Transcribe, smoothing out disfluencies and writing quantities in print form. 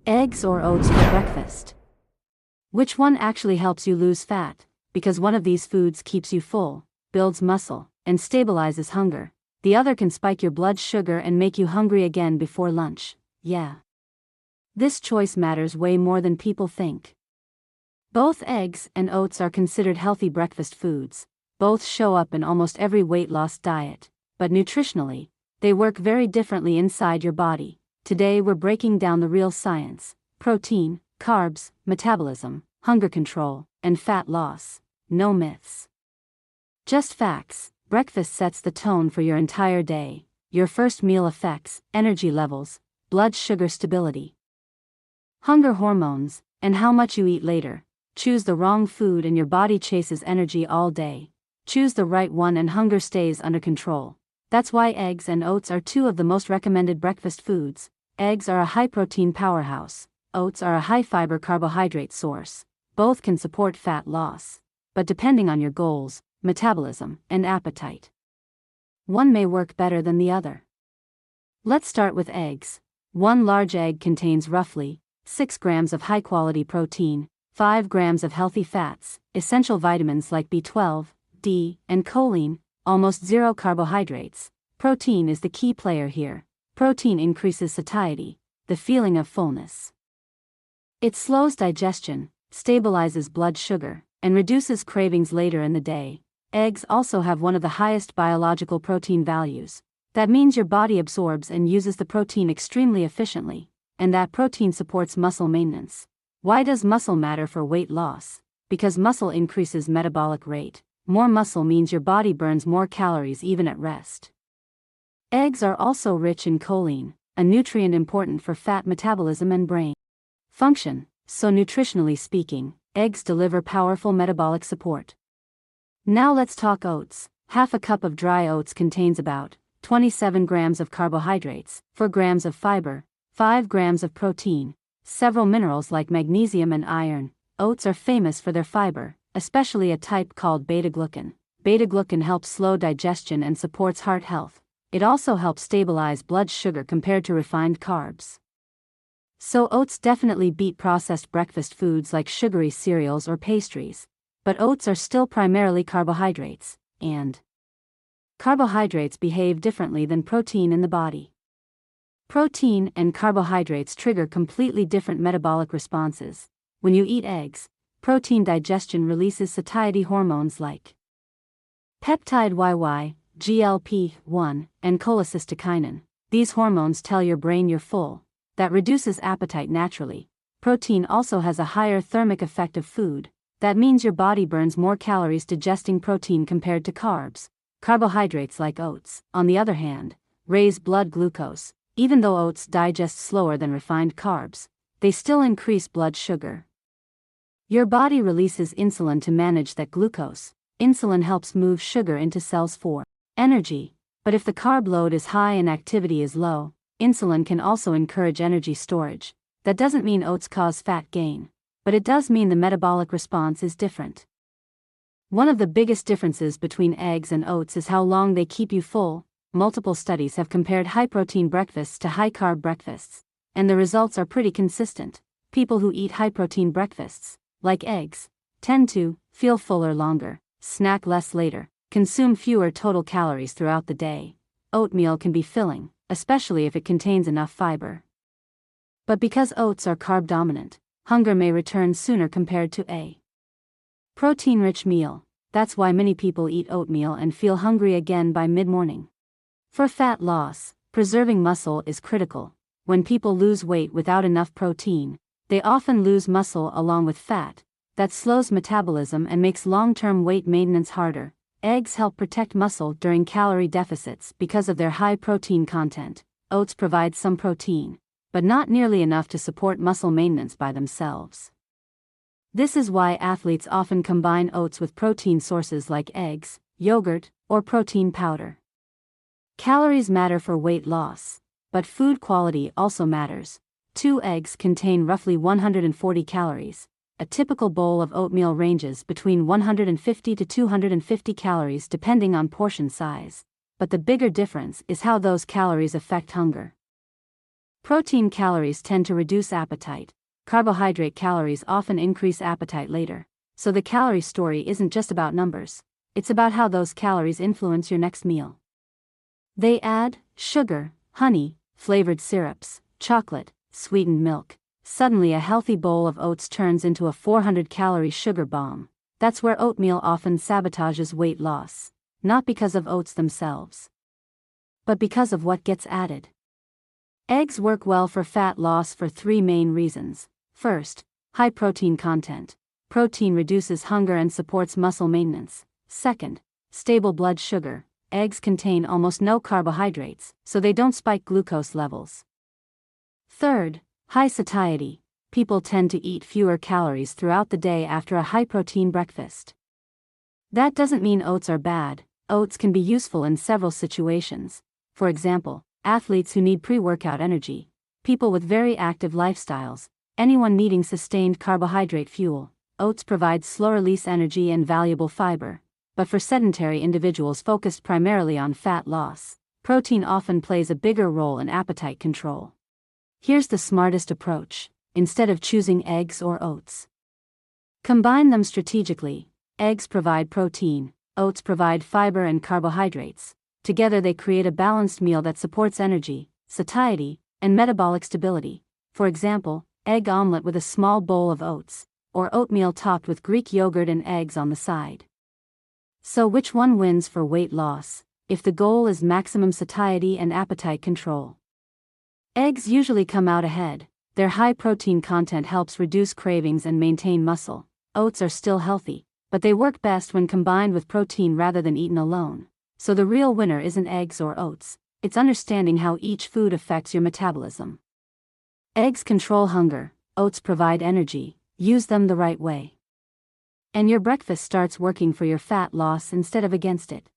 Eggs or oats for breakfast? Which one actually helps you lose fat? Because one of these foods keeps you full, builds muscle, and stabilizes hunger. The other can spike your blood sugar and make you hungry again before lunch. Yeah. This choice matters way more than people think. Both eggs and oats are considered healthy breakfast foods. Both show up in almost every weight loss diet, but nutritionally, they work very differently inside your body. Today we're breaking down the real science: protein, carbs, metabolism, hunger control, and fat loss. No myths. Just facts. Breakfast sets the tone for your entire day. Your first meal affects energy levels, blood sugar stability, hunger hormones, and how much you eat later. Choose the wrong food and your body chases energy all day. Choose the right one and hunger stays under control. That's why eggs and oats are two of the most recommended breakfast foods. Eggs are a high-protein powerhouse. Oats are a high-fiber carbohydrate source. Both can support fat loss, but depending on your goals, metabolism, and appetite, one may work better than the other. Let's start with eggs. One large egg contains roughly 6 grams of high-quality protein, 5 grams of healthy fats, essential vitamins like B12, D, and choline, almost zero carbohydrates. Protein is the key player here. Protein increases satiety, the feeling of fullness. It slows digestion, stabilizes blood sugar, and reduces cravings later in the day. Eggs also have one of the highest biological protein values. That means your body absorbs and uses the protein extremely efficiently, and that protein supports muscle maintenance. Why does muscle matter for weight loss? Because muscle increases metabolic rate. More muscle means your body burns more calories even at rest. Eggs are also rich in choline, a nutrient important for fat metabolism and brain function. So nutritionally speaking, eggs deliver powerful metabolic support. Now let's talk oats. Half a cup of dry oats contains about 27 grams of carbohydrates, 4 grams of fiber, 5 grams of protein, several minerals like magnesium and iron. Oats are famous for their fiber, especially a type called beta-glucan. Beta-glucan helps slow digestion and supports heart health. It also helps stabilize blood sugar compared to refined carbs. So oats definitely beat processed breakfast foods like sugary cereals or pastries. But oats are still primarily carbohydrates, and carbohydrates behave differently than protein in the body. Protein and carbohydrates trigger completely different metabolic responses. When you eat eggs, protein digestion releases satiety hormones like peptide YY, GLP-1, and cholecystokinin. These hormones tell your brain you're full. That reduces appetite naturally. Protein also has a higher thermic effect of food. That means your body burns more calories digesting protein compared to carbs. Carbohydrates like oats, on the other hand, raise blood glucose. Even though oats digest slower than refined carbs, they still increase blood sugar. Your body releases insulin to manage that glucose. Insulin helps move sugar into cells for energy. But if the carb load is high and activity is low, insulin can also encourage energy storage. That doesn't mean oats cause fat gain, but it does mean the metabolic response is different. One of the biggest differences between eggs and oats is how long they keep you full. Multiple studies have compared high-protein breakfasts to high-carb breakfasts, and the results are pretty consistent. People who eat high-protein breakfasts, like eggs, tend to feel fuller longer, snack less later, consume fewer total calories throughout the day. Oatmeal can be filling, especially if it contains enough fiber. But because oats are carb-dominant, hunger may return sooner compared to a protein-rich meal. That's why many people eat oatmeal and feel hungry again by mid-morning. For fat loss, preserving muscle is critical. When people lose weight without enough protein, they often lose muscle along with fat. That slows metabolism and makes long-term weight maintenance harder. Eggs help protect muscle during calorie deficits because of their high protein content. Oats provide some protein, but not nearly enough to support muscle maintenance by themselves. This is why athletes often combine oats with protein sources like eggs, yogurt, or protein powder. Calories matter for weight loss, but food quality also matters. 2 eggs contain roughly 140 calories. A typical bowl of oatmeal ranges between 150 to 250 calories depending on portion size, but the bigger difference is how those calories affect hunger. Protein calories tend to reduce appetite. Carbohydrate calories often increase appetite later. So the calorie story isn't just about numbers. It's about how those calories influence your next meal. They add sugar, honey, flavored syrups, chocolate, sweetened milk. Suddenly a healthy bowl of oats turns into a 400-calorie sugar bomb. That's where oatmeal often sabotages weight loss. Not because of oats themselves, but because of what gets added. Eggs work well for fat loss for three main reasons. First, high protein content. Protein reduces hunger and supports muscle maintenance. Second, stable blood sugar. Eggs contain almost no carbohydrates, so they don't spike glucose levels. Third, high satiety. People tend to eat fewer calories throughout the day after a high-protein breakfast. That doesn't mean oats are bad. Oats can be useful in several situations. For example, athletes who need pre-workout energy, people with very active lifestyles, anyone needing sustained carbohydrate fuel. Oats provide slow-release energy and valuable fiber. But for sedentary individuals focused primarily on fat loss, protein often plays a bigger role in appetite control. Here's the smartest approach. Instead of choosing eggs or oats, combine them strategically. Eggs provide protein, oats provide fiber and carbohydrates. Together they create a balanced meal that supports energy, satiety, and metabolic stability. For example, egg omelette with a small bowl of oats, or oatmeal topped with Greek yogurt and eggs on the side. So which one wins for weight loss, if the goal is maximum satiety and appetite control? Eggs usually come out ahead. Their high protein content helps reduce cravings and maintain muscle. Oats are still healthy, but they work best when combined with protein rather than eaten alone. So the real winner isn't eggs or oats, it's understanding how each food affects your metabolism. Eggs control hunger, oats provide energy. Use them the right way, and your breakfast starts working for your fat loss instead of against it.